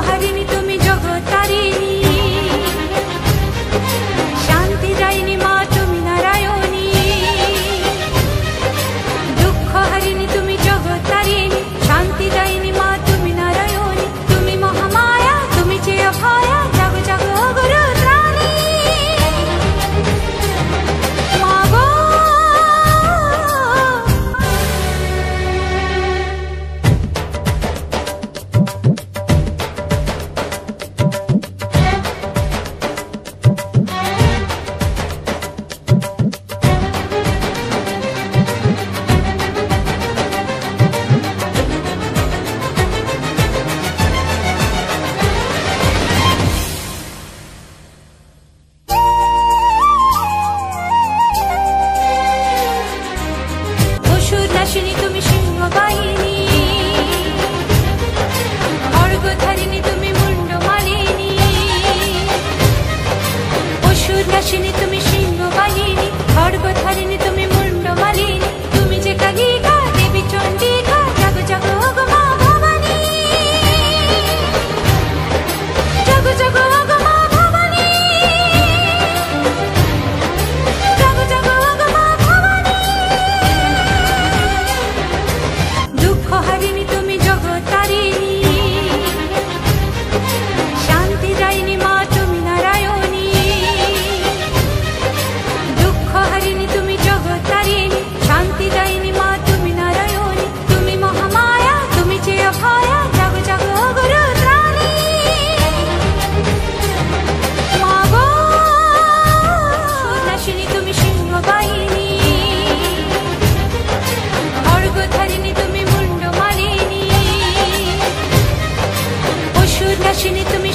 হারিণী তুমি জগত্তারিণী, শান্তি দায়িনী মা তুমি নারায়ণী। দুঃখ হারিণী তুমি জগত্তারিণী, শান্তি দায়িনী মা তুমি নারায়ণী। তুমি মহামায়া তুমি চেয় ভয়া, জাগো জাগো গুরু ত্রাণী। মা গো অসুরনাশিনী তুমি সিংহবাহিনী, খড়গধারিণী তুমি মুন্ডমালিনী। অসুরনাশিনী তুমি সিংহবাহিনী, খড়গধারিণী তুমি মুন্ডমালিনী। তুমি যে কালিকা দেবী চণ্ডিকা, জাগো জাগো গো মা ভবানী। জাগো জাগো গো মা ভবানী, জাগো জাগো গো মা ভবানী। দুঃখ হারিণী তুমি জগত্তারিণী, শান্তি দায়িনী মা তুমি নারায়ণী। দুঃখ হারিণী তুমি জগত্তারিণী, শান্তি দায়িনী মা তুমি নারায়ণী। তুমি মহামায়া তুমি চেয় ভয়া, জাগো জাগো গুরু ত্রাণী। মা গো অসুরনাশিনী তুমি সিংহবাহিনী, খড়গধারিণী তুমি মুন্ডমালিনী। অসুরনাশিনী তুমি